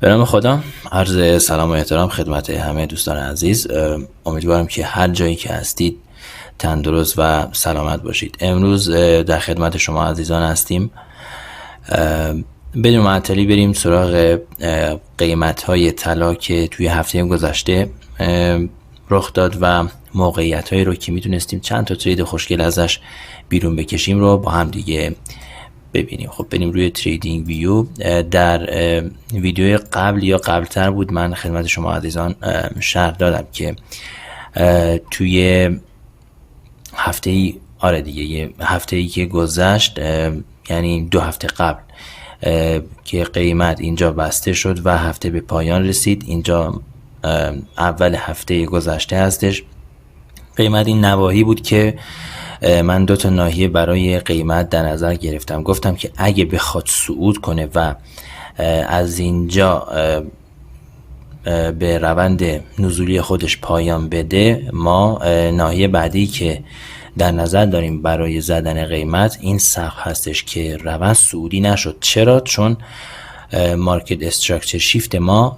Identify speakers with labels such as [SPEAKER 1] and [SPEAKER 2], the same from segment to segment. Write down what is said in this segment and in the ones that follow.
[SPEAKER 1] به نام خدا، عرض سلام و احترام خدمت همه دوستان عزیز. امیدوارم که هر جایی که هستید تندرست و سلامت باشید. امروز در خدمت شما عزیزان هستیم. بدون معطلی بریم سراغ قیمت‌های طلا که توی هفته گذشته رخ داد و موقعیت‌هایی رو که میتونستیم چند تا ترید خوشگل ازش بیرون بکشیم رو با هم دیگه ببینیم. خب بریم روی تریدینگ ویو. در ویدیو قبل یا قبلتر بود من خدمت شما عزیزان شرح دادم که توی هفته‌ای یه هفته‌ای که گذشت، یعنی 2 هفته قبل که قیمت اینجا بسته شد و هفته به پایان رسید. اینجا اول هفته گذشته هستش. قیمت این نواحی بود که من 2 تا ناحیه برای قیمت در نظر گرفتم. گفتم که اگه بخواد صعود کنه و از اینجا به روند نزولی خودش پایان بده، ما ناحیه بعدی که در نظر داریم برای زدن قیمت این سقف هستش که روند صعودی نشد. چرا؟ چون مارکت استراکچر شیفت ما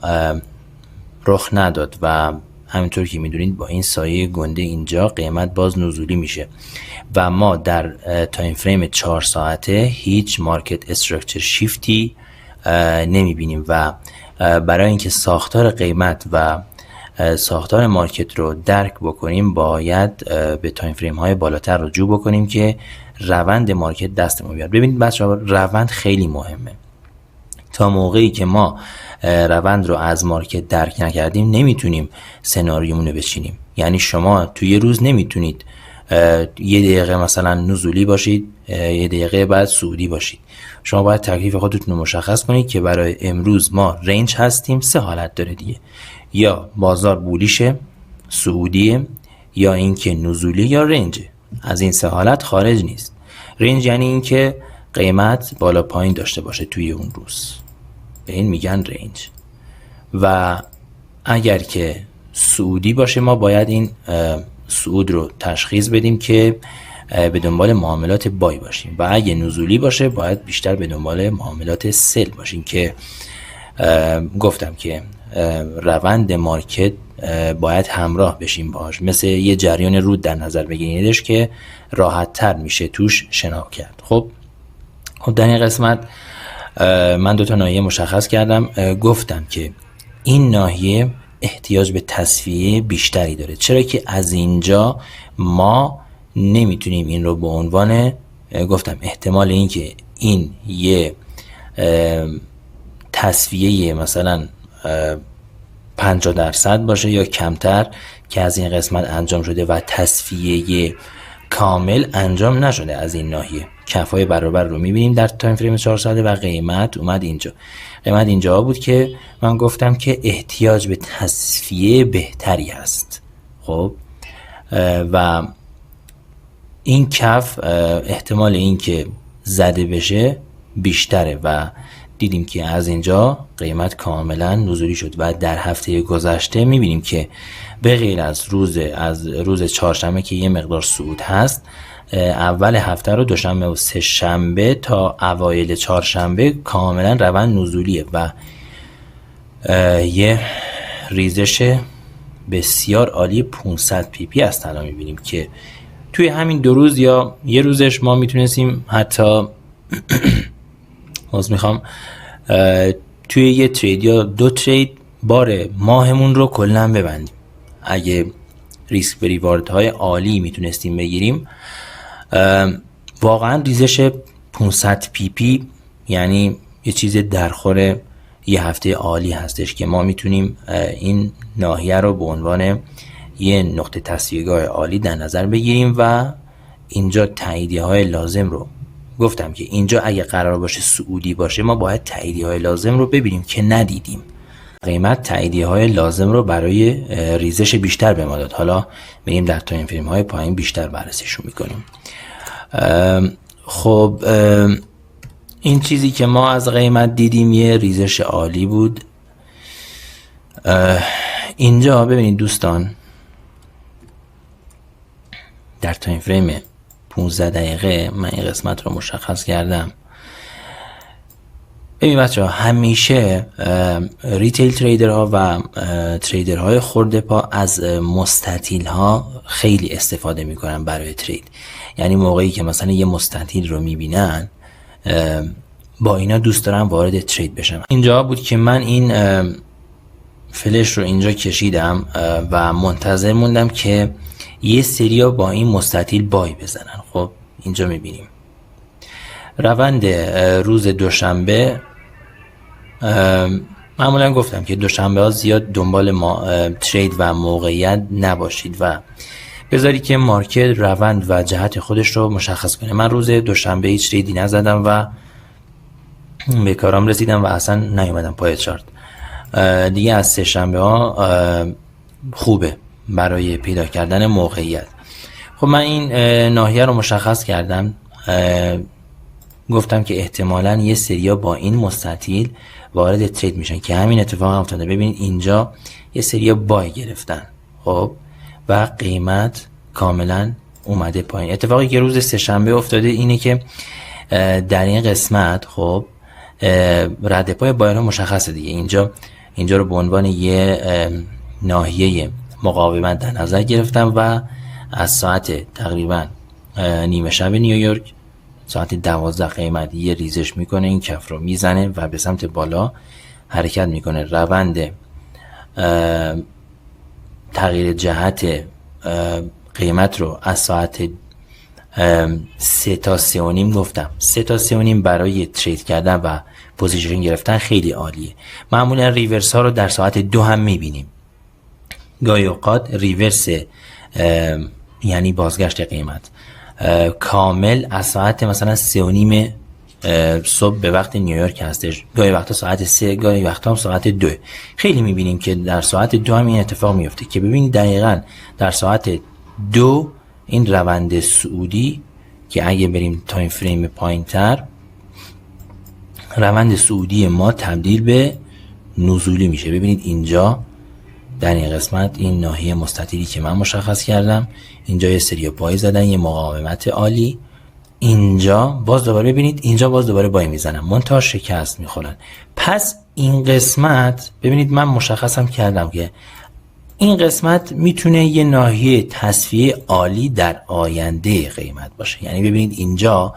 [SPEAKER 1] رخ نداد و همینطور که میدونید با این سایه گنده اینجا قیمت باز نزولی میشه و ما در تایم فریم 4 ساعته هیچ مارکت استراکچر شیفتی نمیبینیم و برای اینکه ساختار قیمت و ساختار مارکت رو درک بکنیم باید به تایم فریم های بالاتر رجوع بکنیم که روند مارکت دستمون بیاد. ببینید بچه‌ها، روند خیلی مهمه. تا موقعی که ما روند رو از مارکت درک نکردیم نمیتونیم سناریومون رو بچینیم. یعنی شما توی یه روز نمیتونید 1 دقیقه مثلا نزولی باشید، 1 دقیقه بعد صعودی باشید. شما باید تکلیف خودتون رو مشخص کنید که برای امروز ما رنج هستیم. 3 حالت داره دیگه، یا بازار بولیشه، صعودیه، یا اینکه نزولی یا رنجه. از این 3 حالت خارج نیست. رنج یعنی اینکه قیمت بالا پایین داشته باشه توی اون روز، به این میگن رنج. و اگر که صعودی باشه ما باید این صعود رو تشخیص بدیم که به دنبال معاملات بای باشیم و اگه نزولی باشه باید بیشتر به دنبال معاملات سل باشیم که گفتم که روند مارکت باید همراه بشیم باهاش، مثل یه جریان رود در نظر بگیریدش که راحت تر میشه توش شنا کرد. خب در این قسمت من 2 تا ناحیه مشخص کردم. گفتم که این ناحیه احتیاج به تصفیه بیشتری داره. چرا که از اینجا ما نمیتونیم این رو به عنوان، گفتم احتمال این که این یه تصفیه مثلا 50% باشه یا کمتر که از این قسمت انجام شده و تصفیه کامل انجام نشده از این ناحیه. کفای برابر رو میبینیم در تایم فریم 4 ساعته و قیمت اومد اینجا. قیمت اینجا بود که من گفتم که احتیاج به تصفیه بهتری هست. خب و این کف احتمال این که زده بشه بیشتره و دیدیم که از اینجا قیمت کاملا نزولی شد و در هفته گذشته میبینیم که به غیر از روز چهارشنبه که یه مقدار صعود هست، اول هفته رو دوشنبه و 3 شنبه تا اوایل چهارشنبه کاملا روند نزولیه و یه ریزش بسیار عالی 500 پی پی از طلا میبینیم که توی همین 2 روز یا یه روزش ما میتونستیم حتی توی یه ترید یا 2 ترید بار ماهمون رو کلن ببندیم. اگه ریسک به ریوارد های عالی میتونستیم بگیریم، واقعا ریزش 500 پی پی یعنی یه چیز درخور یه هفته عالی هستش که ما میتونیم این ناحیه رو به عنوان یه نقطه تصفیه‌گاه عالی در نظر بگیریم و اینجا تاییدیه های لازم رو گفتم که اینجا اگه قرار باشه صعودی باشه ما باید تاییدیه های لازم رو ببینیم که ندیدیم. قیمت تاییدیه های لازم رو برای ریزش بیشتر به ما داد. حالا میریم در تایم فریم های پایین بیشتر بررسیشون میکنیم. خب این چیزی که ما از قیمت دیدیم یه ریزش عالی بود. اینجا ببینید دوستان، در تایم فریم 15 دقیقه من این قسمت رو مشخص کردم. ببین بچه‌ها، همیشه ریتیل تریدرها و تریدرهای خرده پا از مستطیل ها خیلی استفاده میکنن برای ترید. یعنی موقعی که مثلا یه مستطیل رو میبینن با اینا دوست دارن وارد ترید بشن. اینجا بود که من این فلش رو اینجا کشیدم و منتظر موندم که یه سریا با این مستطیل بای بزنن. خب اینجا میبینیم روند روز دوشنبه. معمولا گفتم که دوشنبه ها زیاد دنبال ترید و موقعیت نباشید و بذاری که مارکت روند و جهت خودش رو مشخص کنه. من روز دوشنبه هیچ تریدی نزدم و به کارام رسیدم و اصلا نیومدم پای چارت. دیگه از سه شنبه ها خوبه برای پیدا کردن موقعیت. خب من این ناحیه رو مشخص کردم، گفتم که احتمالاً یه سریا با این مستطیل وارد ترید میشن که همین اتفاق افتاده. ببینید اینجا یه سریا بای گرفتن، خب، و قیمت کاملا اومده پایین. اتفاقی که روز سه شنبه افتاده اینه که در این قسمت خب رد پای بایرها مشخصه دیگه. اینجا رو به عنوان یه ناحیه مقاومت در نظر گرفتم و از ساعت تقریبا نیمه شب نیویورک ساعت 12 قیمت یه ریزش میکنه، این کف رو میزنه و به سمت بالا حرکت میکنه. روند تغییر جهت قیمت رو از ساعت 3 تا 3:30 گفتم. 3 تا 3:30 برای ترید کردن و پوزیشن گرفتن خیلی عالیه. معمولا ریورس ها رو در ساعت 2 هم میبینیم. گاهی اوقات ریورس یعنی بازگشت قیمت کامل از ساعت مثلا 3:30 صبح به وقت نیویورک هستش، گاهی وقتا ساعت 3، گاهی وقتا هم ساعت 2. خیلی میبینیم که در ساعت 2 هم این اتفاق میفته که ببینید دقیقاً در ساعت 2 این روند صعودی که اگه بریم تایم فریم پایین تر، روند صعودی ما تبدیل به نزولی میشه. ببینید اینجا در این قسمت این ناحیه مستطیلی که من مشخص کردم، اینجا یه سری بای زدن، یه مقاومت عالی. اینجا باز دوباره ببینید اینجا باز دوباره بای میزنن، منتها شکست میخورن. پس این قسمت ببینید من مشخصم کردم که این قسمت میتونه یه ناحیه تصفیه عالی در آینده قیمت باشه. یعنی ببینید اینجا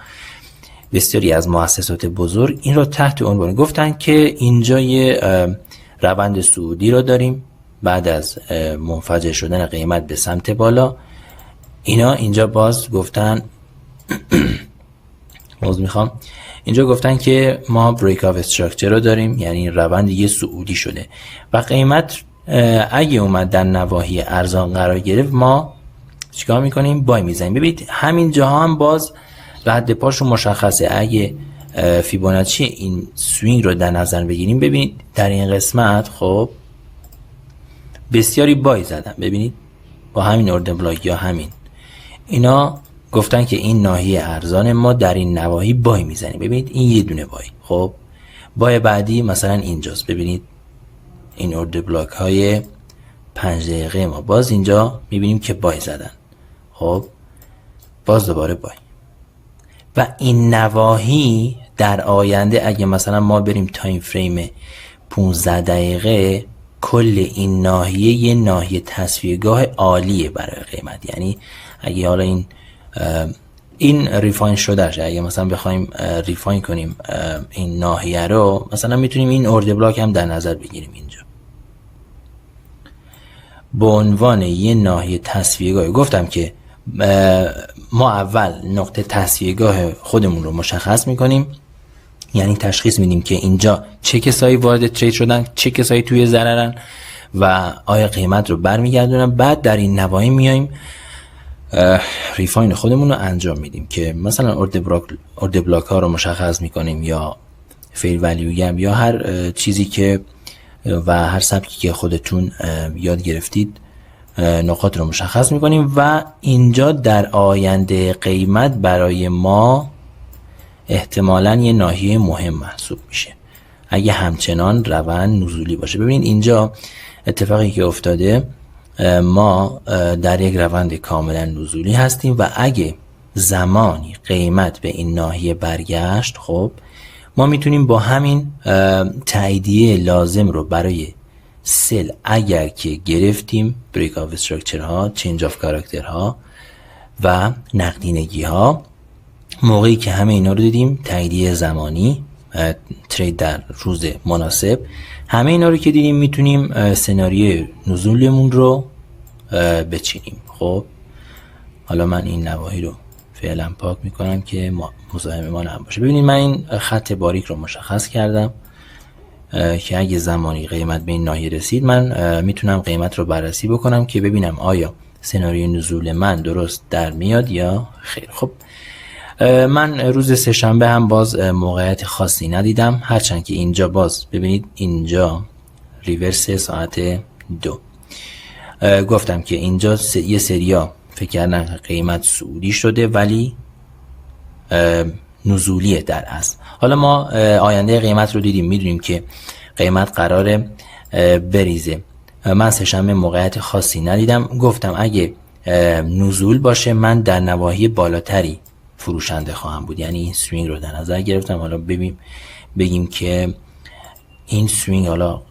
[SPEAKER 1] بسیاری از مؤسسات بزرگ این رو تحت عنوان گفتن که اینجا یه روند صعودی رو داریم بعد از منفجر شدن قیمت به سمت بالا. اینا اینجا باز گفتن اینجا گفتن که ما بریک آف استراکچر رو داریم، یعنی روند یه صعودی شده و قیمت اگه اومد در نواحی ارزان قرار گرفت ما چیکار میکنیم؟ بای میزنیم. ببینید همین جاها هم باز رد پاش رو مشخصه. اگه فیبوناچی این سوینگ رو در نظر بگیریم، ببینید در این قسمت خب بسیاری بای زدن. ببینید با همین اردر بلاک یا همین اینا گفتن که این ناحیه ارزان ما در این نواحی بای میزنیم. ببینید این یه دونه بای، خب بای بعدی مثلا اینجاست. ببینید این اردر بلاک های 5 دقیقه ما باز اینجا میبینیم که بای زدن، خب باز دوباره بای. و این نواحی در آینده اگه مثلا ما بریم تایم فریم 15 دقیقه، کل این ناحیه یه ناحیه تصفیه‌گاه عالیه برای قیمت. یعنی اگه حالا این ریفاین شدهش، اگه مثلا بخوایم ریفاین کنیم این ناحیه رو، مثلا میتونیم این اردر بلاک هم در نظر بگیریم اینجا به عنوان یه ناحیه تصفیه‌گاه. گفتم که ما اول نقطه تصفیه‌گاه خودمون رو مشخص میکنیم، یعنی تشخیص میدیم که اینجا چه کسایی وارد ترید شدن، چه کسایی توی ضررن و آیا قیمت رو برمیگردونن. بعد در این نواحی میایم ریفاین خودمون رو انجام میدیم که مثلا اردر بلاک ها رو مشخص میکنیم یا فیر ولیو گپ یا هر چیزی که و هر سبکی که خودتون یاد گرفتید نقاط رو مشخص میکنیم و اینجا در آینده قیمت برای ما احتمالاً یه ناحیه مهم محسوب میشه اگه همچنان روند نزولی باشه. ببینید اینجا اتفاقی که افتاده، ما در یک روند کاملا نزولی هستیم و اگه زمانی قیمت به این ناحیه برگشت، خب ما میتونیم با همین تاییدیه لازم رو برای سل اگر که گرفتیم، بریک آف استراکچر ها، چینج آف کاراکتر ها و نقدینگی ها، موقعی که همه اینا رو دیدیم، تاییدیه زمانی، ترید در روز مناسب، همه اینا رو که دیدیم میتونیم سناریوی نزولمون رو بچینیم. خب حالا من این نواحی رو فعلا پاک میکنم که مزاحم ما نباشه. ببینید من این خط باریک رو مشخص کردم که اگه زمانی قیمت به این ناحیه رسید من میتونم قیمت رو بررسی بکنم که ببینم آیا سناریوی نزول من درست در میاد یا خیر. خب من روز سه‌شنبه هم باز موقعیت خاصی ندیدم، هرچند که اینجا باز ببینید اینجا ریورس ساعت 2 گفتم که اینجا یه سریا فکر کردن قیمت صعودی شده ولی نزولیه در اصل. حالا ما آینده قیمت رو دیدیم، میدونیم که قیمت قراره بریزه. من سه‌شنبه موقعیت خاصی ندیدم، گفتم اگه نزول باشه من در نواحی بالاتری فروشنده خواهم بود، یعنی این سوینگ رو در نظر گرفتم. حالا بگیم که این سوینگ حالا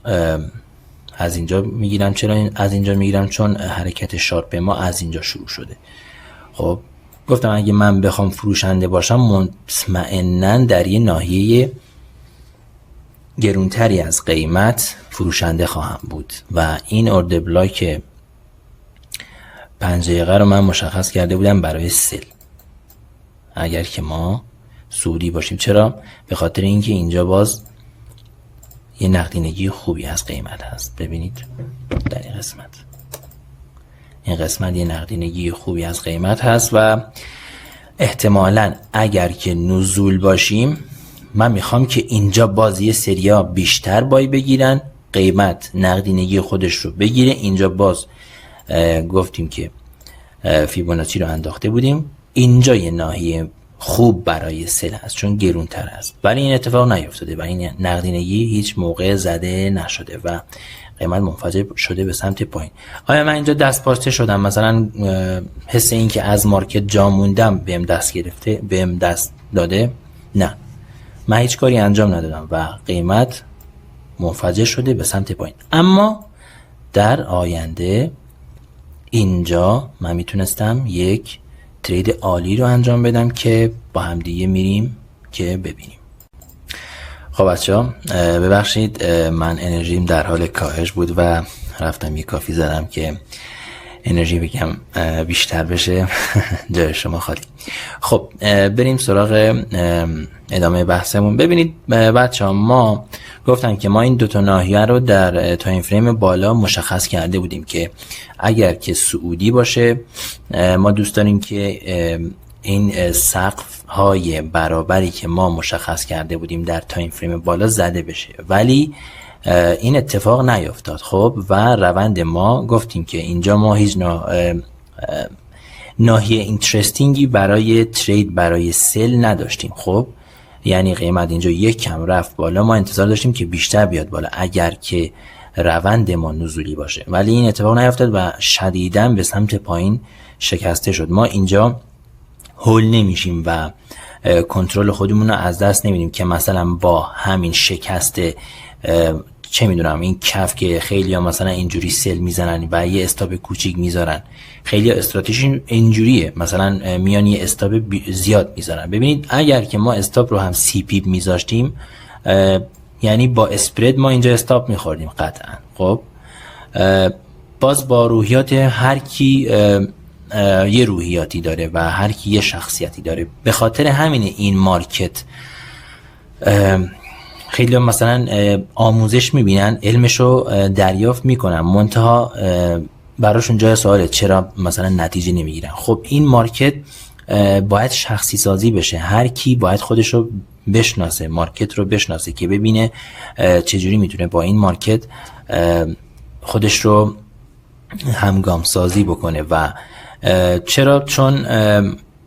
[SPEAKER 1] از اینجا میگیرم. چرا از اینجا میگیرم؟ چون حرکت شارپ ما از اینجا شروع شده. خب گفتم اگه من بخوام فروشنده باشم مطمئناً در یه ناحیه گرونتری از قیمت فروشنده خواهم بود و این اردر بلاک 5 دقیقه رو من مشخص کرده بودم برای سل اگر که ما سعودی باشیم. چرا؟ به خاطر اینکه اینجا باز یه نقدینگی خوبی از قیمت هست. ببینید در این قسمت یه نقدینگی خوبی از قیمت هست و احتمالاً اگر که نزول باشیم من میخوام که اینجا باز یه سریا بیشتر بای بگیرن، قیمت نقدینگی خودش رو بگیره. اینجا باز گفتیم که فیبوناچی رو انداخته بودیم، اینجا یه ناحیه خوب برای سل هست چون گرونتر هست، ولی این اتفاق نیفتاده و این نقدینگی هیچ موقع زده نشده و قیمت منفجر شده به سمت پایین. آیا من اینجا دست پاچه شدم؟ مثلا حس این که از مارکت جا موندم بهم دست گرفته، بهم دست داده؟ نه، من هیچ کاری انجام ندادم و قیمت منفجر شده به سمت پایین. اما در آینده اینجا من میتونستم یک ترید عالی رو انجام بدم که با هم دیگه میریم که ببینیم. خب بچه‌ها ببخشید من انرژیم در حال کاهش بود و رفتم یه کافی زدم که انرژی بگم بیشتر بشه. جای شما خالی. خب بریم سراغ ادامه بحثمون. ببینید بچه‌ها ما گفتم که ما این دوتا ناحیه رو در تایم فریم بالا مشخص کرده بودیم که اگر که صعودی باشه ما دوست داریم که این سقف های برابری که ما مشخص کرده بودیم در تایم فریم بالا زده بشه، ولی این اتفاق نیفتاد. خب و روند ما گفتیم که اینجا ما هیچ ناحیه اینترستینگی برای ترید برای سل نداشتیم. خب یعنی قیمت اینجا یک کم رفت بالا، ما انتظار داشتیم که بیشتر بیاد بالا اگر که روند ما نزولی باشه، ولی این اتفاق نیفتاد و شدیداً به سمت پایین شکسته شد. ما اینجا هول نمیشیم و کنترل خودمون رو از دست نمیدیم که مثلا با همین شکست چه میدونم این کف که خیلی ها مثلا اینجوری سل میزنن و یه استاپ کوچیک میذارن، خیلی ها استراتژی اینجوریه، مثلا میان یه استاپ زیاد میذارن. ببینید اگر که ما استاپ رو هم سی پیپ میذاشتیم یعنی با اسپرد ما اینجا استاپ میخوردیم قطعا. خب باز با روحیات هر کی یه روحیاتی داره و هر کی یه شخصیتی داره. به خاطر همین این مارکت خیلی مثلا آموزش میبینن، علمشو دریافت میکنن، منتها براشون جای سواله چرا مثلا نتیجه نمیگیرن. خب این مارکت باید شخصی سازی بشه، هر کی باید خودشو بشناسه، مارکت رو بشناسه که ببینه چجوری میتونه با این مارکت خودش رو همگام سازی بکنه. و چرا؟ چون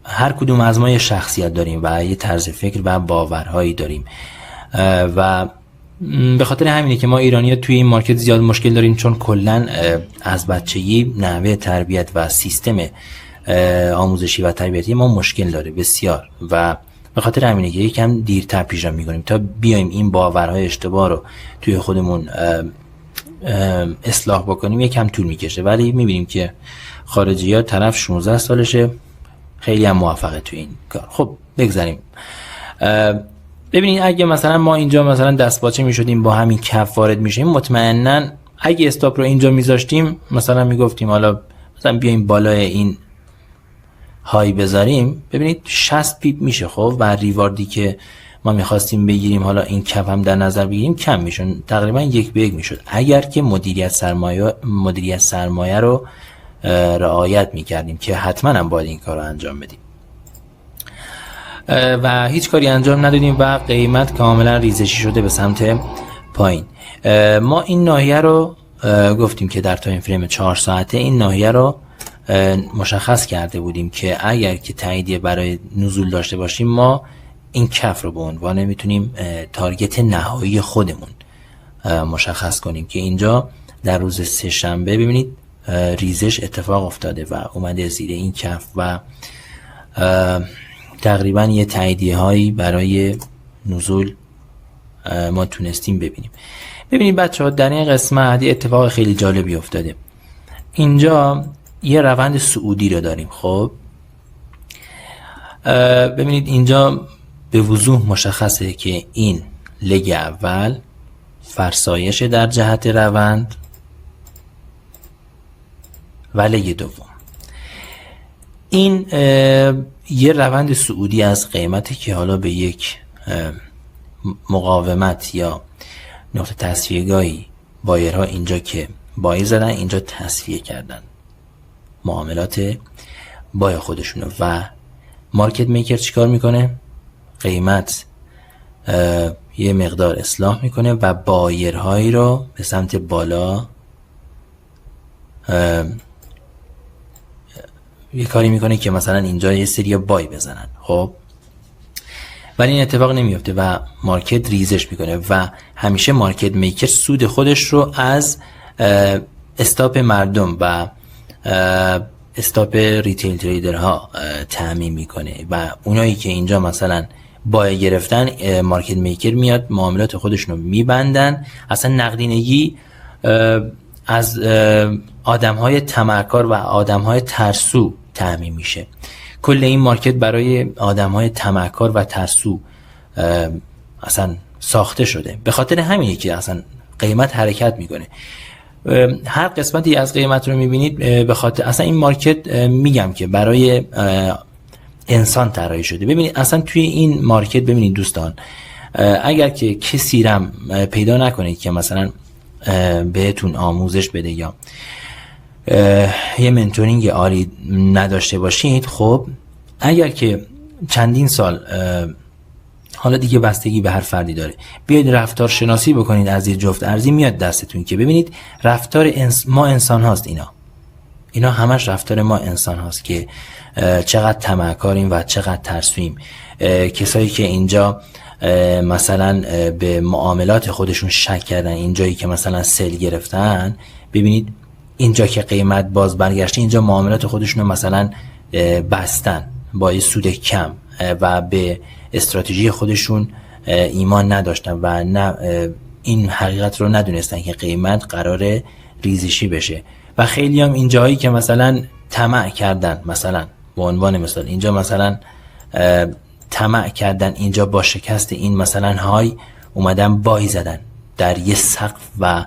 [SPEAKER 1] هر کدوم از ما یه شخصیت داریم و یه طرز فکر و باورهایی داریم و به خاطر همینه که ما ایرانی‌ها توی این مارکت زیاد مشکل داریم، چون کلاً از بچگی نحوه تربیت و سیستم آموزشی و تربیتی ما مشکل داره بسیار و به خاطر همینه که یکم دیرتر پیش رو میکنیم تا بیایم این باورهای اشتباه رو توی خودمون اصلاح بکنیم. یکم طول میکشه، ولی میبینیم که خارجی ها طرف 16 سالشه، خیلی هم موفقه توی این کار. خب بگذاریم. ببینید اگه مثلا ما اینجا مثلا دستپاچه میشدیم با همین کف وارد میشیم، مطمئنا اگه استاپ رو اینجا میذاشتیم، مثلا میگفتیم حالا مثلا بیایم بالای این های بذاریم، ببینید 60 پیپ میشه. خب و ریواردی که ما میخواستیم بگیریم، حالا این کف هم در نظر بگیریم، کم میشون، تقریبا 1 به 1 میشد اگر که مدیریت سرمایه رو رعایت میکردیم، که حتما هم باید این کار رو انجام بدیم و هیچ کاری انجام ندادیم و قیمت کاملا ریزشی شده به سمت پایین. ما این ناحیه رو گفتیم که در تایم فریم 4 ساعته این ناحیه رو مشخص کرده بودیم که اگر که تاییدیه برای نزول داشته باشیم، ما این کف رو به عنوان میتونیم تارگت نهایی خودمون مشخص کنیم، که اینجا در روز سه شنبه ببینید ریزش اتفاق افتاده و اومده زیر این کف و تقریبا یه تاییدیه هایی برای نزول ما تونستیم ببینیم. ببینید بچه ها، در این قسمت یه اتفاق خیلی جالبی افتاده. اینجا یه روند صعودی رو داریم. خب ببینید اینجا به وضوح مشخصه که این لگ اول فرسایش در جهت روند و لگ دوم این یه روند صعودی از قیمتی که حالا به یک مقاومت یا نقطه تصفیه‌گاهی بایرها اینجا که بای زدن، اینجا تصفیه کردن معاملات بای خودشونو و مارکت میکر چیکار میکنه؟ قیمت یه مقدار اصلاح میکنه و بایرهایی رو به سمت بالا یه کاری میکنه که مثلا اینجا یه سری بای بزنن. خب ولی این اتفاق نمیفته و مارکت ریزش میکنه و همیشه مارکت میکر سود خودش رو از استاپ مردم و استاپ ریتیل تریدرها تامین میکنه و اونایی که اینجا مثلا بای گرفتن، مارکت میکر میاد معاملات خودشون رو میبندن. اصلا نقدینگی از آدمهای طمعکار و آدمهای ترسو تامین میشه. کل این مارکت برای آدمهای طمعکار و ترسو اصلا ساخته شده. به خاطر همینه که اصلا قیمت حرکت میکنه. هر قسمتی از قیمت رو میبینید به خاطر اصلا این مارکت میگم که برای انسان طراحی شده. ببینید اصلا توی این مارکت ببینید دوستان، اگر که کسی رم پیدا نکنید که مثلا بهتون آموزش بده یا یه منتورینگ عالی نداشته باشید، خب اگر که چندین سال، حالا دیگه بستگی به هر فردی داره، بیاید رفتار شناسی بکنید از یه جفت ارزی، میاد دستتون که ببینید رفتار ما انسان هاست. اینا همش رفتار ما انسان هاست که چقدر طمعکاریم و چقدر ترسویم. کسایی که اینجا مثلا به معاملات خودشون شک کردن، اینجایی که مثلا سل گرفتن، ببینید اینجا که قیمت باز برگشته، اینجا معاملات خودشون رو مثلا بستن با یه سود کم و به استراتژی خودشون ایمان نداشتن و نه این حقیقت رو ندونستن که قیمت قراره ریزشی بشه. و خیلی هم اینجایی که مثلا طمع کردن، مثلا به عنوان مثال اینجا مثلا طمع کردن، اینجا با شکست این مثلا های اومدن بای زدن در یه سقف و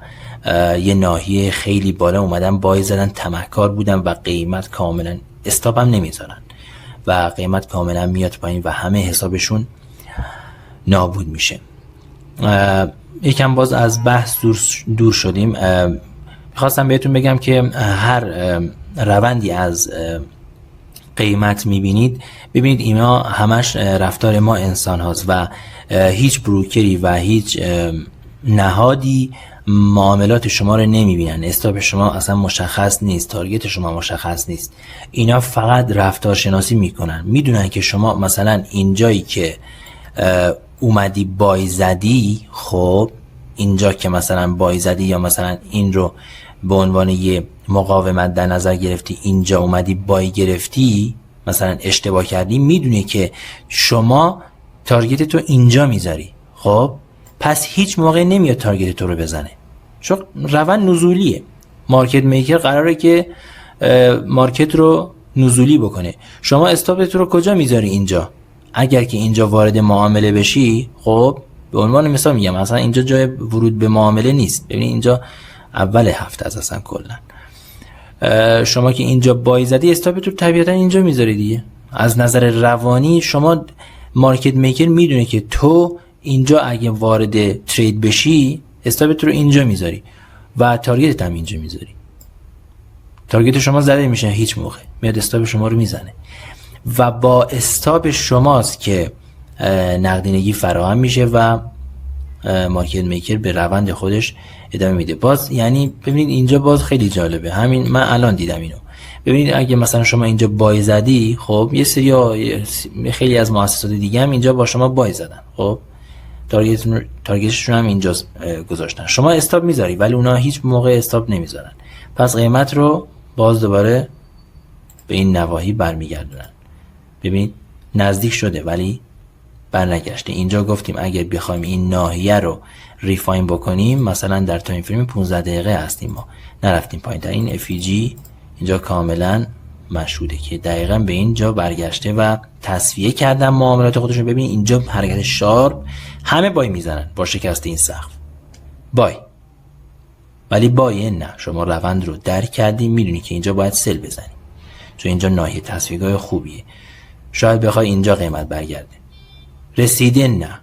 [SPEAKER 1] یه ناحیه خیلی بالا، اومدن بای زدن، طمعکار بودن و قیمت کاملا استاپ هم نمیذارن و قیمت کاملا میاد پایین و همه حسابشون نابود میشه. یکم باز از بحث دور شدیم. خواستم بهتون بگم که هر روندی از قیمت میبینید، ببینید اینا همش رفتار ما انسان هاست و هیچ بروکری و هیچ نهادی معاملات شما رو نمیبینن. استاپ شما اصلا مشخص نیست، تارگت شما مشخص نیست. اینا فقط رفتار شناسی میکنن، میدونن که شما مثلا اینجایی که اومدی بای زدی، خب اینجا که مثلا بای زدی یا مثلا این رو به عنوان یه مقاومت در نظر گرفتی، اینجا اومدی بای گرفتی، مثلا اشتباه کردی، میدونه که شما تارگت تو اینجا میذاری. خب پس هیچ موقع نمیاد تارگت تو رو بزنه، چون روند نزولیه. مارکت میکر قراره که مارکت رو نزولی بکنه. شما استاپت رو کجا میذاری؟ اینجا. اگر که اینجا وارد معامله بشی، خب به عنوان مثال میگم مثلا اینجا جای ورود به معامله نیست. ببین اینجا اول هفته از اصلا کلا شما که اینجا بای زدی استاپت رو طبیعتا اینجا میذاری دیگه. از نظر روانی شما مارکت میکر میدونه که تو اینجا اگه وارد ترید بشی استاپت رو اینجا میذاری و تارگتت هم اینجا میذاری. تارگت شما زده میشه، هیچ موقع میاد استاپ شما رو میزنه و با استاپ شماست که نقدینگی فراهم میشه و مارکت میکر به روند خودش ادامه میده. باز یعنی ببینید اینجا باز خیلی جالبه، همین من الان دیدم اینو. ببینید اگه مثلا شما اینجا بای زدی، خب یه سری خیلی از مؤسسات دیگه هم اینجا با شما بای زدن، خب تارگتشون هم اینجا گذاشتن، شما استاپ میذاری ولی اونا هیچ موقع استاپ نمیذارن. پس قیمت رو باز دوباره به این نواحی برمیگردونن. ببین نزدیک شده ولی برنگشته. اینجا گفتیم اگر بخوایم این ناحیه رو ریفاین بکنیم، مثلا در تایم فریم 15 دقیقه هستیم، ما نرفتیم پایین. این FEG اینجا کاملا مشهوده که دقیقاً به اینجا برگشته و تصفیه کردن معاملات خودشون. ببین اینجا حرکت شارپ، همه بای میزنن با شکست این سقف بای، ولی بای نه. شما روند رو درک کردی، میدونی که اینجا باید سل بزنی چون اینجا ناحیه تصفیه‌گاه خوبیه. شاید بخوای اینجا قیمت برگرده. رسیده؟ نه.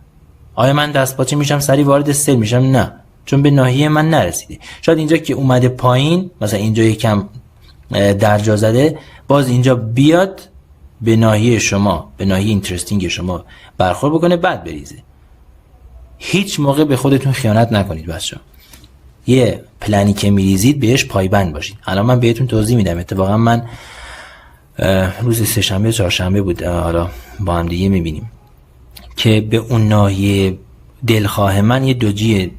[SPEAKER 1] آیا من دست پاچه میشم سری وارد سل میشم؟ نه، چون به ناحیه من نرسیده. شاید اینجا که اومده پایین، مثلا اینجا یکم درجا زده، باز اینجا بیاد به ناحیه شما، به ناحیه اینترستینگ شما برخورد بکنه بعد بریزه. هیچ موقع به خودتون خیانت نکنید بچه‌ها. یه پلنی که میریزید بهش پایبند باشید. الان من بهتون توضیح میدم. اتفاقا من روز سه‌شنبه چهارشنبه بود، حالا با هم دیگه میبینیم که به اون ناحیه دلخواه من یه دوجی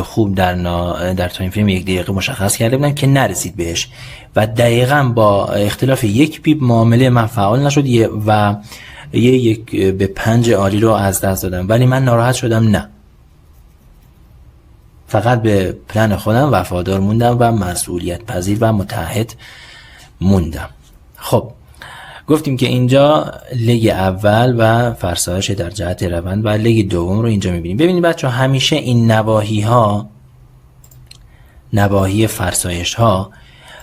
[SPEAKER 1] خوب در تایم فریم 1 دقیقه مشخص کرده بودم که نرسید بهش و دقیقاً با اختلاف 1 پیپ معامله من فعال نشد و یک به 5 عالی رو از دست دادم. ولی من ناراحت شدم؟ نه، فقط به پلن خودم وفادار موندم و مسئولیت پذیر و متعهد موندم. خب گفتیم که اینجا لگ اول و فرسایش در جهت روند و لگ دوم رو اینجا میبینیم. ببینید بچه همیشه این نواحی فرسایش ها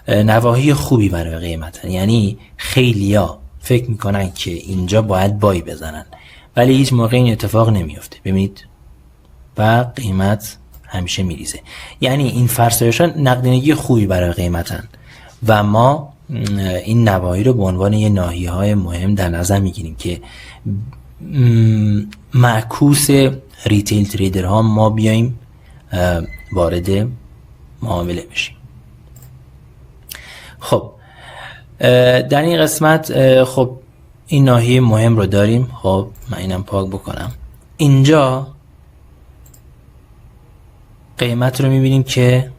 [SPEAKER 1] نواحی خوبی برای قیمت. یعنی خیلیا فکر میکنن که اینجا باید بای بزنن ولی هیچ موقع این اتفاق نمیفته. ببینید و قیمت همیشه میریزه. یعنی این فرسایش ها نقدینگی خوبی برای قیمتن و ما این نواحی رو به عنوان یه ناحیه‌های مهم در نظر میگیریم که معکوس ریتیل تریدرها ما بیایم وارد معامله بشیم. خب در این قسمت خب این ناحیه مهم رو داریم. خب من اینم پاک بکنم. اینجا قیمت رو میبینیم که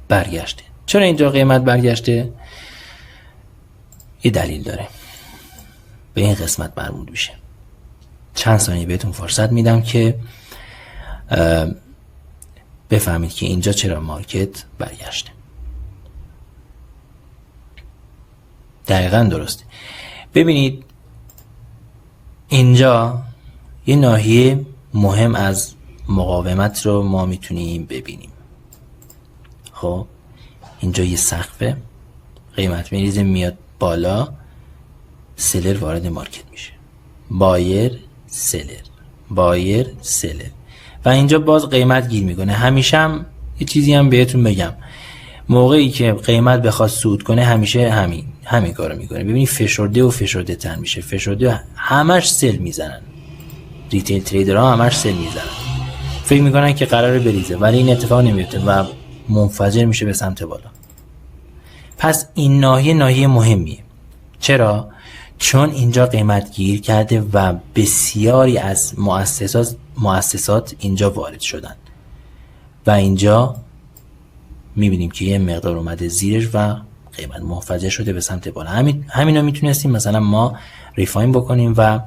[SPEAKER 1] برگشته. چرا اینجا قیمت برگشته؟ یه دلیل داره، به این قسمت مربوط میشه. چند ثانیه بهتون فرصت میدم که بفهمید که اینجا چرا مارکت برگشته. دقیقاً درسته. ببینید اینجا یه ناحیه مهم از مقاومت رو ما میتونیم ببینیم. خب اینجا یه سقفه، قیمت میریزه میاد بالا، سلر وارد مارکت میشه، بایر سلر، بایر سلر و اینجا باز قیمت گیر میکنه. همیشه هم یه چیزی هم بهتون بگم، موقعی که قیمت بخواد صعود کنه همیشه همین کارو میکنه. ببینید فشرده و فشرده تر میشه. فشرده همش سل میزنن، ریتیل تریدرها همش سل میزنن، فکر میکنن که قراره بریزه ولی این اتفاق نمیفته و منفجر میشه به سمت بالا. پس این ناحیه مهمیه. چرا؟ چون اینجا قیمت گیر کرده و بسیاری از مؤسسات اینجا وارد شدن و اینجا میبینیم که یه مقدار اومده زیرش و قیمت منفجر شده به سمت بالا. همینا میتونستیم مثلا ما ریفاین بکنیم و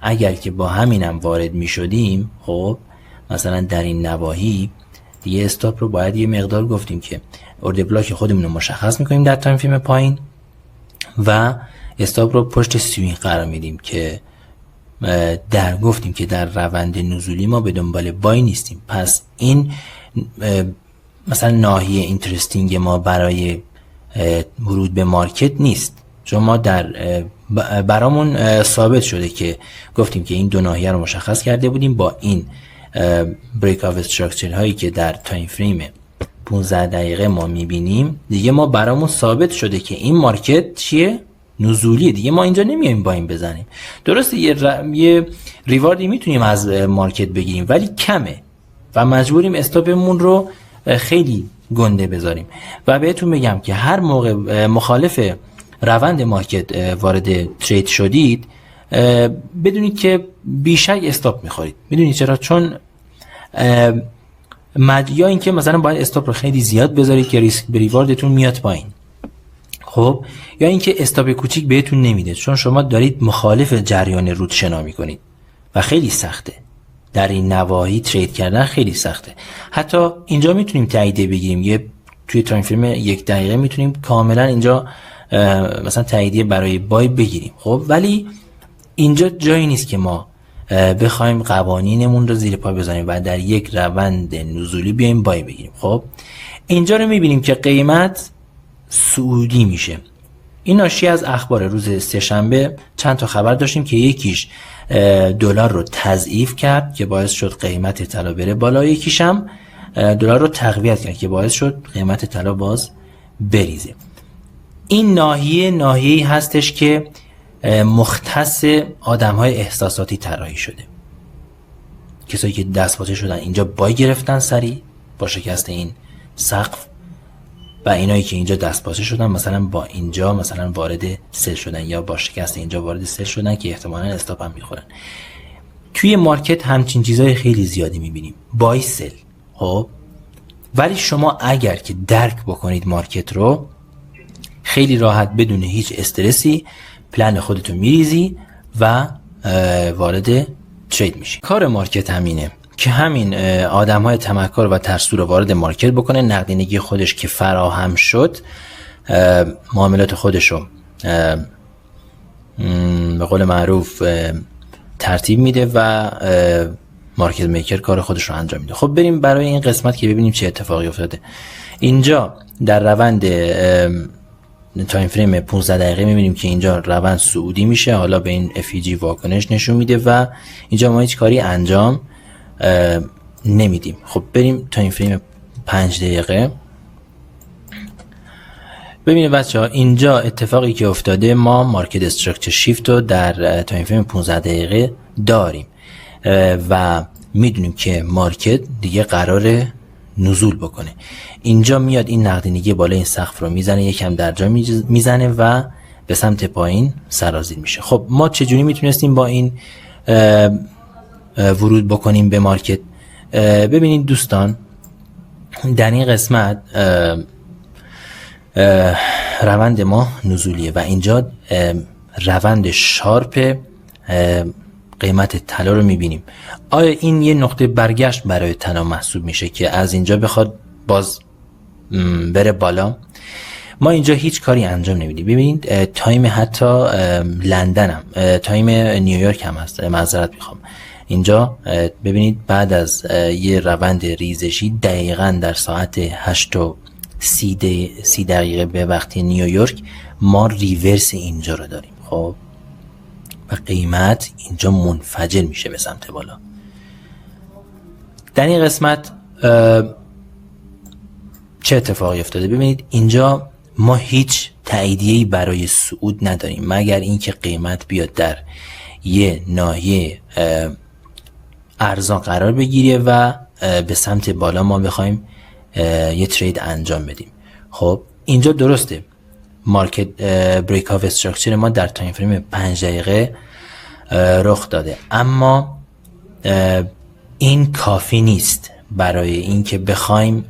[SPEAKER 1] اگر که با همینم وارد می شدیم، خب مثلا در این نواحی دیگه استاپ رو باید یه مقدار گفتیم که اوردر بلاک خودمون رو مشخص میکنیم در تایم فریم پایین و استاپ رو پشت سوینگ قرار میدیم که گفتیم که در روند نزولی ما به دنبال بای نیستیم. پس این مثلا ناحیه اینترستینگ ما برای ورود به مارکت نیست، چون ما برامون ثابت شده که گفتیم که این دو ناحیه رو مشخص کرده بودیم با این بریک آف استراکچر هایی که در تایم فریم 15 دقیقه ما میبینیم. دیگه ما برامون ثابت شده که این مارکت چیه؟ نزولیه. دیگه ما اینجا نمیایم با این بزنیم. درسته یه ریواردی میتونیم از مارکت بگیریم ولی کمه و مجبوریم استاپمون رو خیلی گنده بذاریم. و بهتون بگم که هر موقع مخالف روند مارکت وارد ترید شدید بدونید که بیشک استاپ میخورید. میدونید چرا؟ چون یا اینکه مثلا باید استاپ رو خیلی زیاد بذارید که ریسک به ریواردتون میاد پایین، خب، یا اینکه استاپ کوچیک بهتون نمیده چون شما دارید مخالف جریان رود شنا میکنید و خیلی سخته. در این نواحی ترید کردن خیلی سخته. حتی اینجا میتونیم تاییدیه بگیریم، توی تایم فریم 1 دقیقه میتونیم کاملا اینجا مثلا تاییدیه برای بای بگیریم، خب، ولی اینجا جایی نیست که ما بخوایم قوانینمون رو زیر پا بزنیم و در یک روند نزولی بیایم بای بگیریم. خب اینجا رو میبینیم که قیمت صعودی میشه. این ناشی از اخبار روز سه‌شنبه چند تا خبر داشتیم که یکیش دلار رو تضعیف کرد که باعث شد قیمت طلا بره بالا، یکیش هم دلار رو تقویت کرد که باعث شد قیمت طلا باز بریزه. این ناحیه‌ای هستش که مختص آدم‌های احساساتی طراحی شده. کسایی که دستپاچه شدن اینجا بای گرفتن سریع با شکست این سقف و اینایی که اینجا دستپاچه شدن مثلا با اینجا مثلا وارد سل شدن یا با شکست اینجا وارد سل شدن که احتمالاً استاپ هم میخورن. توی مارکت همچین چیزای خیلی زیادی میبینیم، بای سل. خب ولی شما اگر که درک بکنید مارکت رو خیلی راحت بدون هیچ استرسی پلن خودتو میریزی و وارد ترید میشی. کار مارکت همینه که همین آدم‌های تمکار و ترسو رو وارد مارکت بکنه، نقدینگی خودش که فراهم شد معاملات خودش رو به قول معروف ترتیب میده و مارکت میکر کار خودش رو انجام میده. خب بریم برای این قسمت که ببینیم چه اتفاقی افتاده. اینجا در روند تایم فریم 15 دقیقه میبینیم که اینجا روند صعودی میشه، حالا به این FEG واکنش نشون میده و اینجا ما هیچ کاری انجام نمیدیم. خب بریم تایم فریم 5 دقیقه. ببینید بچه‌ها اینجا اتفاقی که افتاده، ما مارکت استراکچر شیفت رو در تایم فریم 15 دقیقه داریم و میدونیم که مارکت دیگه قراره نزول بکنه. اینجا میاد این نقدینگی بالا این سقف رو میزنه، یکم در جا میزنه و به سمت پایین سرازیر میشه. خب ما چجوری میتونستیم با این ورود بکنیم به مارکت؟ ببینید دوستان، در این قسمت روند ما نزولیه و اینجا روند شارپ قیمت طلا رو میبینیم. آیا این یه نقطه برگشت برای طلا محسوب میشه که از اینجا بخواد باز بره بالا؟ ما اینجا هیچ کاری انجام نمیدیم. ببینید تایم حتی لندن هم، تایم نیویورک هم هست، معذرت میخوام. اینجا ببینید بعد از یه روند ریزشی دقیقاً در ساعت 8:30 دقیقه به وقت نیویورک ما ریورس اینجا رو داریم. خب و قیمت اینجا منفجر میشه به سمت بالا. در این قسمت چه اتفاقی افتاده؟ ببینید اینجا ما هیچ تاییدیه‌ای برای صعود نداریم مگر اینکه قیمت بیاد در یه ناحیه ارزان قرار بگیره و به سمت بالا ما بخوایم یه ترید انجام بدیم. خب اینجا درسته مارکت بریک آف استراکچر ما در تایم فریم 5 دقیقه رخ داده، اما این کافی نیست برای اینکه بخوایم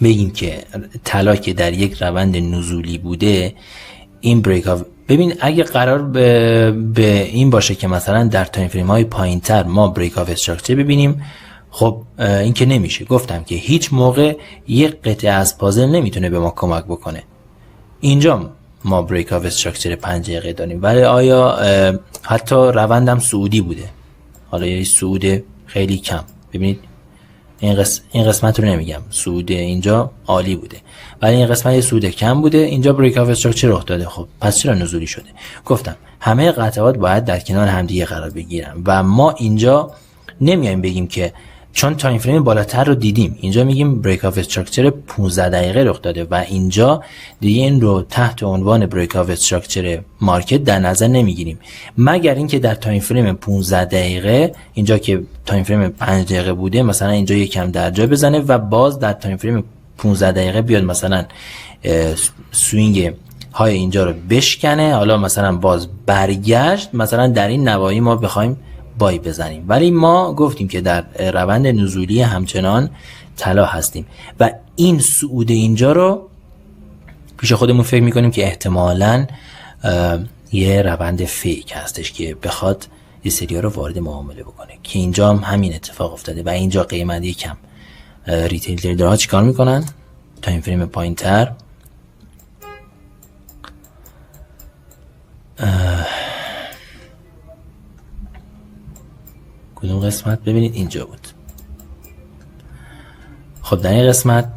[SPEAKER 1] بگیم که طلا که در یک روند نزولی بوده این بریک آف ببین اگه قرار به این باشه که مثلا در تایم فریم های پایین تر ما بریک آف استراکچر ببینیم، خب این که نمیشه. گفتم که هیچ موقع یک قطعه از پازل نمیتونه به ما کمک بکنه. اینجا ما بریک آف استراکچر 5 دقیقه داریم، ولی آیا حتی روندم صعودی بوده، حالا یه صعود خیلی کم. ببینید این قسمت رو نمیگم، صعود اینجا عالی بوده، ولی این قسمت یه صعود کم بوده، اینجا بریک آف استراکچر رخ داده. خب پس چرا نزولی شده؟ گفتم همه قطعات باید در کنار همدیگه قرار بگیرن و ما اینجا نمیایم بگیم که چون تایم فریم بالاتر رو دیدیم، اینجا میگیم بریک آف استراکچر 15 دقیقه رخ داده و اینجا دیگه این رو تحت عنوان بریک آف استراکچر مارکت در نظر نمیگیریم، مگر اینکه در تایم فریم 15 دقیقه اینجا که تایم فریم 5 دقیقه بوده مثلا اینجا یکم درجا بزنه و باز در تایم فریم 15 دقیقه بیاد مثلا سوینگ های اینجا رو بشکنه، حالا مثلا باز برگشت، مثلا در این نواحی ما بخوایم بای بزنیم. ولی ما گفتیم که در روند نزولی همچنان طلا هستیم و این صعود اینجا رو پیش خودمون فکر میکنیم که احتمالاً یه روند فیک هستش که بخواد یه سری ها رو وارد معامله بکنه، که اینجا هم همین اتفاق افتاده و اینجا قیمت یکم ریتیل تریدرها چیکار میکنن؟ تایم فریم پایین تر کدوم قسمت؟ ببینید اینجا بود. خب در این قسمت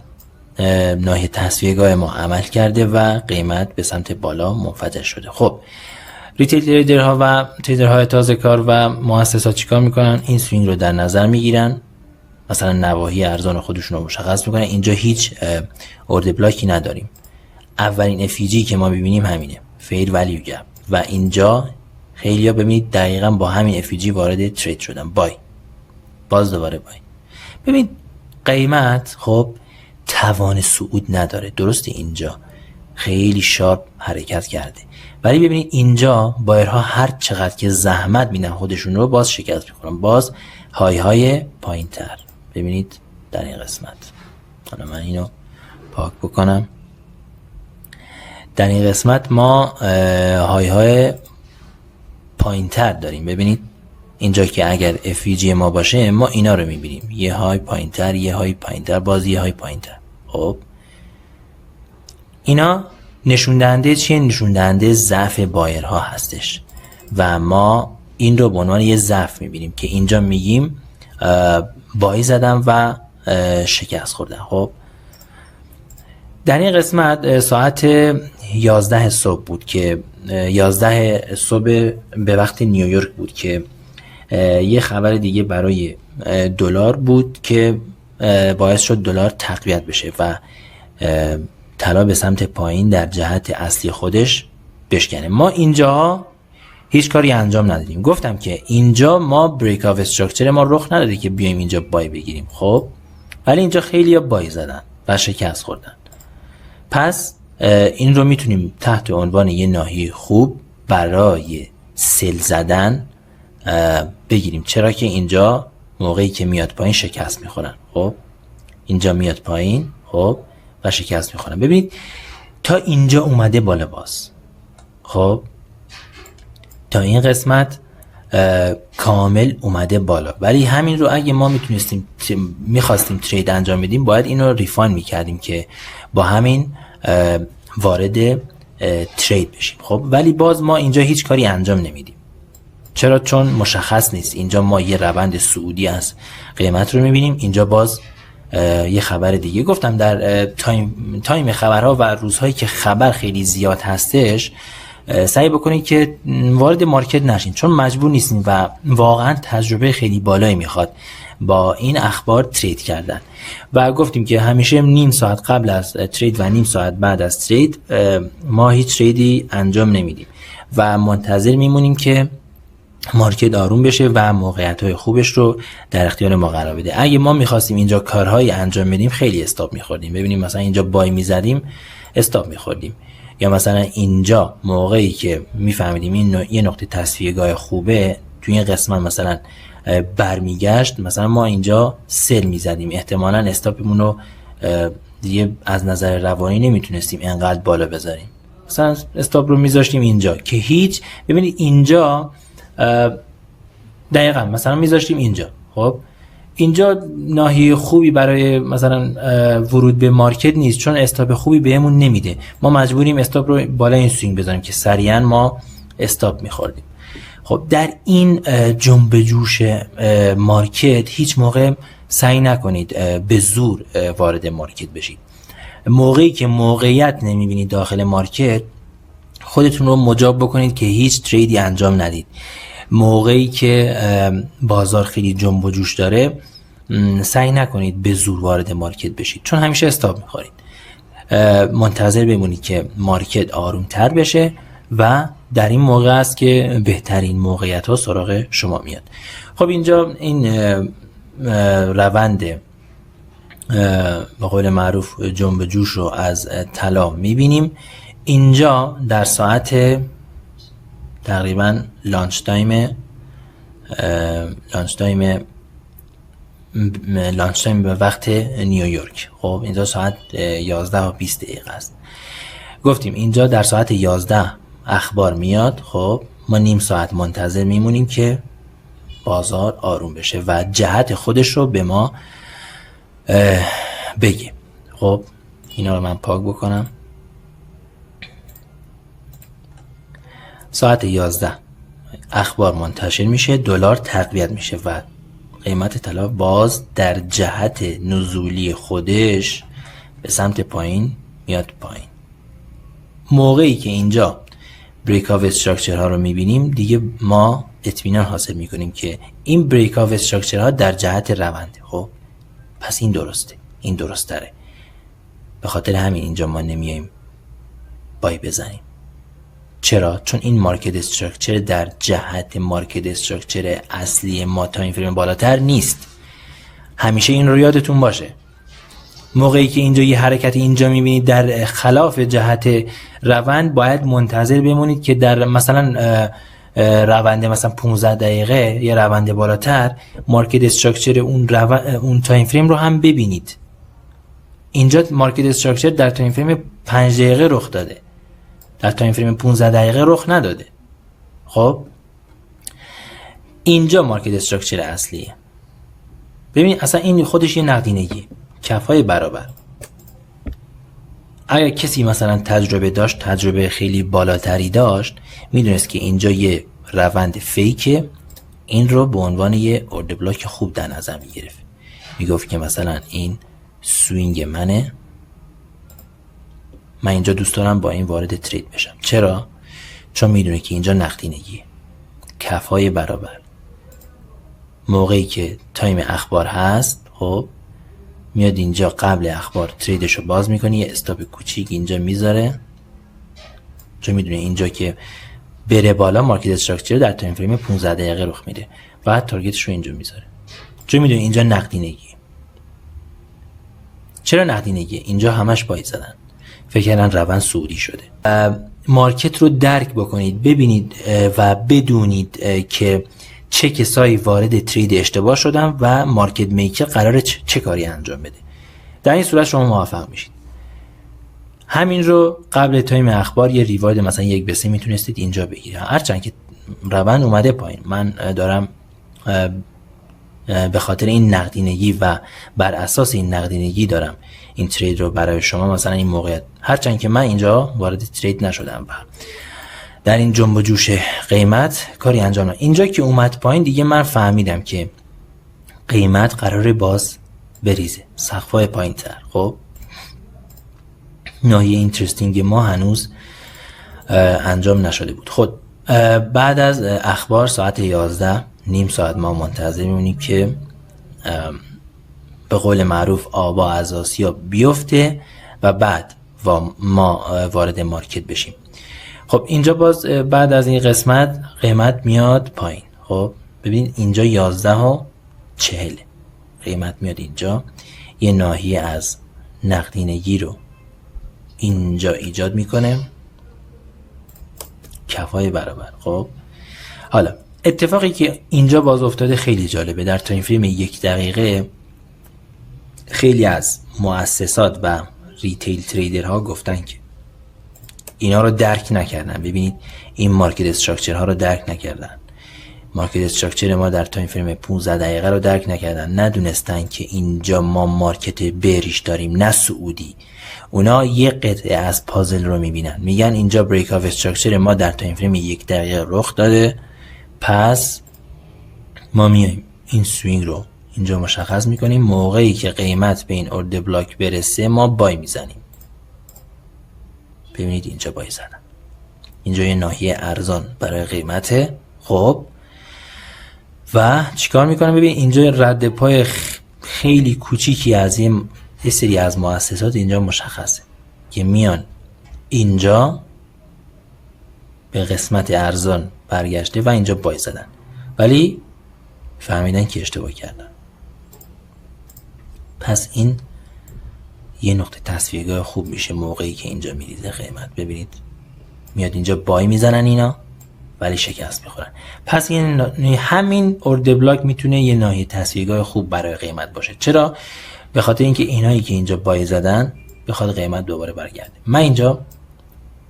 [SPEAKER 1] ناحیه تصفیه‌گاه ما عمل کرده و قیمت به سمت بالا منفجر شده. خب ریتیل تریدرها و تریدرهای تازه کار و مؤسسات چیکار میکنن؟ این سوینگ رو در نظر میگیرن، مثلا نواحی ارزان خودشون رو مشخص میکنن. اینجا هیچ اورد بلاکی نداریم، اولین FEG که ما ببینیم همینه، فیر ولیو گپ، و اینجا خیلی ها ببینید دقیقا با همین FEG وارد ترید شدن، بای، باز دوباره بای. ببینید قیمت خب توان صعود نداره، درسته اینجا خیلی شارپ حرکت کرده، ولی ببینید اینجا بایرها هر چقدر که زحمت میدن خودشون رو باز شکست میخورن، باز های های پایین تر. ببینید در این قسمت، حالا من اینو پاک بکنم، در این قسمت ما های های پایین تر داریم. ببینید اینجا که اگر FEG ما باشه ما اینا رو میبینیم، یه های پایین تر، یه های پایین تر، باز یه های پایین تر. خب اینا نشون دهنده چیه؟ نشون دهنده ضعف بایرها هستش و ما این رو به عنوان یه ضعف میبینیم که اینجا میگیم بای زدم و شکست خوردن. خب در این قسمت ساعت 11 صبح بود که 11 صبح به وقت نیویورک بود که یه خبر دیگه برای دلار بود که باعث شد دلار تقویت بشه و طلا به سمت پایین در جهت اصلی خودش بشکنه. ما اینجا هیچ کاری انجام ندادیم، گفتم که اینجا ما بریک آف استراکچر ما رخ نداده که بیایم اینجا بای بگیریم. خب ولی اینجا خیلی ها بای زدن و شکست خوردن، پس این رو میتونیم تحت عنوان یه ناحیه خوب برای سل زدن بگیریم، چرا که اینجا موقعی که میاد پایین شکست میخورن. خب اینجا میاد پایین خب و شکست میخورن. ببینید تا اینجا اومده بالا باز، خب تا این قسمت کامل اومده بالا، ولی همین رو اگه ما میخواستیم ترید انجام بدیم باید اینو ریفاین میکردیم که با همین وارد ترید بشیم. خب ولی باز ما اینجا هیچ کاری انجام نمیدیم، چرا؟ چون مشخص نیست. اینجا ما یه روند صعودی از قیمت رو میبینیم، اینجا باز یه خبر دیگه. گفتم در تایم خبرها و روزهایی که خبر خیلی زیاد هستش سعی بکنید که وارد مارکت نشین، چون مجبور نیستین و واقعا تجربه خیلی بالایی میخواد با این اخبار ترید کردن. و گفتیم که همیشه نیم ساعت قبل از ترید و نیم ساعت بعد از ترید ما هیچ تریدی انجام نمیدیم و منتظر میمونیم که مارکت آروم بشه و موقعیت‌های خوبش رو در اختیار ما قرار بده. اگه ما می‌خواستیم اینجا کارهایی انجام بدیم خیلی استاپ می‌خوردیم. ببینیم مثلا اینجا بای می‌زدیم استاپ می‌خوردیم، یا مثلا اینجا موقعی که می‌فهمیدیم این یه نقطه تصفیه‌گاه خوبه توی این قسمت مثلا برمیگشت، مثلا ما اینجا سل می‌زدیم، احتمالاً استاپمون رو دیگه از نظر روانی نمیتونستیم انقدر بالا بذاریم. مثلا استاپ رو میذاشتیم اینجا که هیچ. ببینید اینجا دقیقا مثلا میذاشتیم اینجا. خب اینجا ناحیه خوبی برای مثلا ورود به مارکت نیست، چون استاپ خوبی بهمون نمیده. ما مجبوریم استاپ رو بالای این سوینگ بذاریم که سریعا ما استاپ میخوردیم. خب در این جنب جوش مارکت هیچ موقع سعی نکنید به زور وارد مارکت بشید. موقعی که موقعیت نمیبینید داخل مارکت، خودتون رو مجاب بکنید که هیچ تریدی انجام ندید. موقعی که بازار خیلی جنب و جوش داره سعی نکنید به زور وارد مارکت بشید، چون همیشه استاپ میخورید. منتظر بمونید که مارکت آروم تر بشه و در این موقع است که بهترین موقعیت ها سراغ شما میاد. خب اینجا این روند به قول معروف جنب جوش رو از طلا میبینیم. اینجا در ساعت تقریبا لانچ تایم به وقت نیویورک. خب اینجا ساعت 11:20 است. گفتیم اینجا در ساعت 11 اخبار میاد. خب ما نیم ساعت منتظر میمونیم که بازار آروم بشه و جهت خودش رو به ما بگه. خب اینا رو من پاک بکنم. ساعت 11 اخبار منتشر میشه، دلار تقویت میشه و قیمت طلا باز در جهت نزولی خودش به سمت پایین میاد پایین. موقعی که اینجا بریک آف استراکچر ها رو میبینیم دیگه ما اطمینان حاصل میکنیم که این بریک آف استراکچر ها در جهت رونده. خب پس این درسته، این درست تره. به خاطر همین اینجا ما نمیاییم بای بزنیم. چرا؟ چون این مارکت استراکچر در جهت مارکت استراکچر اصلی ما تایم فریم بالاتر نیست. همیشه این رو یادتون باشه. موقعی که اینجا یه حرکت اینجا میبینید در خلاف جهت روند، باید منتظر بمونید که در مثلا روند مثلا 15 دقیقه یه روند بالاتر مارکت استراکچر اون تایم فریم رو هم ببینید. اینجا مارکت استراکچر در تایم فریم 5 دقیقه رخ داده، در تایم فریم 15 دقیقه رخ نداده. خب اینجا مارکت استراکچر اصلیه. ببین اصلا این خودش یه نقدینگی، کفای برابر. اگر کسی مثلا تجربه داشت، تجربه خیلی بالاتری داشت، میدونست که اینجا یه روند فیکه، این رو به عنوان یه اورد بلاک خوب در نظر میگرفت. میگفت که مثلا این سوینگ منه، من اینجا دوست دارم با این وارد ترید بشم. چرا؟ چون میدونه که اینجا نقدینگیه، کفای برابر. موقعی که تایم اخبار هست، خب میاد اینجا قبل اخبار تریدشو باز میکنه، یه استاپ کوچیک اینجا میذاره، چون میدونه اینجا که بره بالا مارکت استراکچر در تایم فریم 15 دقیقه رخ میده، بعد تارگتش رو اینجا میذاره، چون میدونه اینجا نقدینگیه. چرا نقدینگیه؟ اینجا همش بای زدن، فکر کردن روند صعودی شده. مارکت رو درک بکنید، ببینید و بدونید که چه کسایی وارد ترید اشتباه شدن و مارکت میکر قراره چه کاری انجام بده. در این صورت شما موفق میشید. همین رو قبل تایم اخبار یه ریوارد مثلا 1/3 میتونستید اینجا بگیرید، هرچند که روند اومده پایین. من دارم به خاطر این نقدینگی و بر اساس این نقدینگی دارم این ترید رو برای شما مثلا این موقعیت، هرچند که من اینجا وارد ترید نشدم و در این جنب و جوش قیمت کاری انجام ندادم. اینجا که اومد پایین دیگه من فهمیدم که قیمت قراره باز بریزه سقف‌های پایین‌تر. خب ناحیه اینترستینگ ما هنوز انجام نشده بود. خود بعد از اخبار ساعت 11 نیم ساعت ما منتظر میمونیم که به قول معروف آبا از آسیاب بیفته و بعد ما وارد مارکت بشیم. خب اینجا باز بعد از این قسمت قیمت میاد پایین. خب ببین اینجا 11:40 قیمت میاد اینجا، یه ناحیه از نقدینگی رو اینجا ایجاد میکنه، کفای برابر. خب حالا اتفاقی که اینجا باز افتاده خیلی جالبه. در تایم فریم 1 دقیقه خیلی از مؤسسات و ریتیل تریدرها گفتن که اینا رو درک نکردن. ببینید این مارکت استراکچر ها رو درک نکردن. مارکت استراکچر ما در تایم فریم 15 دقیقه رو درک نکردن، ندونستن که اینجا ما مارکت بریش داریم نه سعودی. اونا یه قطعه از پازل رو میبینن، میگن اینجا بریک آف استراکچر ما در تایم فریم 1 دقیقه رخ داده، پس ما میایم این سوینگ رو اینجا مشخص میکنیم، موقعی که قیمت به این اوردر بلاک برسه ما بای میزنیم. ببینید اینجا بای زدن، اینجا یه ناحیه ارزان برای قیمته. خب و چیکار میکنم؟ ببین اینجا رد پای خیلی کوچیکی از یه سری از مؤسسات اینجا مشخصه که میان اینجا به قسمت ارزان برگشته و اینجا بای زدن، ولی فهمیدن که اشتباه کردن. پس این یه نقطه تصفیه‌گاه خوب میشه موقعی که اینجا میریزه قیمت. ببینید میاد اینجا بای میزنن اینا، ولی شکست میخورن. پس همین اوردر بلاک میتونه یه ناحیه تصفیه‌گاه خوب برای قیمت باشه. چرا؟ به خاطر اینکه اینایی که اینجا بای زدن بخواد قیمت دوباره برگرده. من اینجا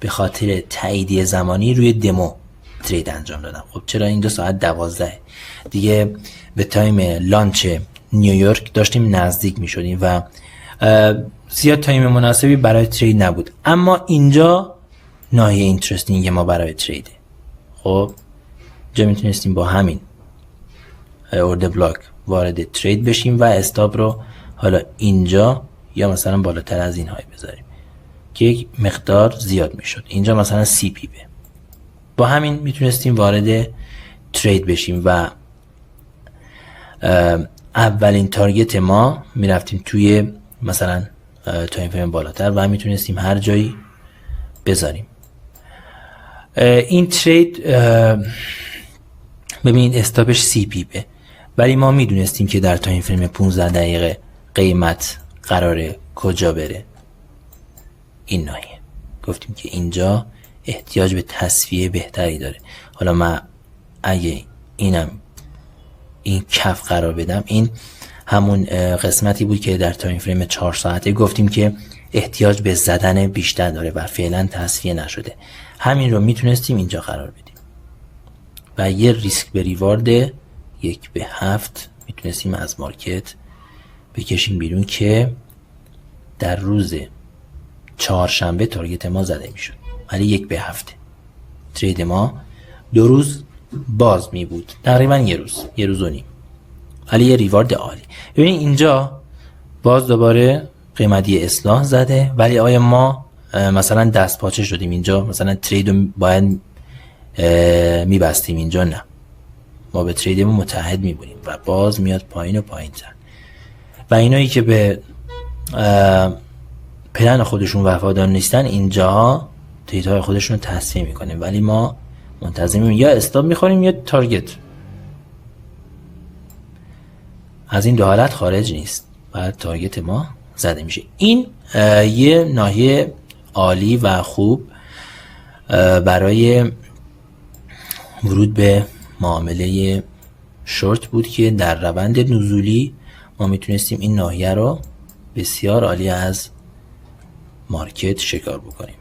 [SPEAKER 1] به خاطر تاییدیه زمانی روی دمو ترید انجام دادم. خب چرا؟ اینجا ساعت 12 دیگه به تایم لانچ نیویورک داشتیم نزدیک میشدیم و زیاد تایم مناسبی برای ترید نبود، اما اینجا ناحیه اینترستینگ ما برای تریده. خب اینجا میتونستیم با همین اوردر بلاک وارد ترید بشیم و استاپ رو حالا اینجا یا مثلا بالاتر از این های بذاریم که یک مقدار زیاد میشد. اینجا مثلا سی پی به با همین میتونستیم وارد ترید بشیم و اولین تارگت ما میرفتیم توی مثلا تایم فریم بالاتر و میتونستیم هر جایی بذاریم. این ترید ببینید استاپش سی پی به، ولی ما میدونستیم که در تایم فریم 15 دقیقه قیمت قراره کجا بره. این ناحیه گفتیم که اینجا احتیاج به تصفیه بهتری داره. حالا من اگه این کف قرار بدم، این همون قسمتی بود که در تایم فریم 4 ساعته گفتیم که احتیاج به زدن بیشتر داره و فعلا تصفیه نشده. همین رو میتونستیم اینجا قرار بدیم و یه ریسک به ریوارد 1/7 میتونستیم از مارکت بکشیم بیرون که در روز چهارشنبه تارگت ما زده میشد، ولی 1/7 ترید ما 2 روز باز می بود، تقریبا یه روز و نیم، ولی یه ریوارد عالی. ببین اینجا باز دوباره قیمتی اصلاح زده، ولی آیا ما مثلا دست پاچه شدیم اینجا؟ مثلا ترید رو باید میبستیم اینجا؟ نه، ما به تریدمون متحد میبونیم و باز میاد پایین و پایین تر و اینایی که به پلن خودشون وفادار نیستن اینجا تریدهای خودشون رو تصفیه میکنیم، ولی ما منتظریم یا استاپ میخوریم یا تارگت. از این دو حالت خارج نیست، بعد تارگت ما زده میشه. این یه ناحیه عالی و خوب برای ورود به معامله شورت بود که در روند نزولی ما میتونستیم این ناحیه رو بسیار عالی از مارکت شکار بکنیم.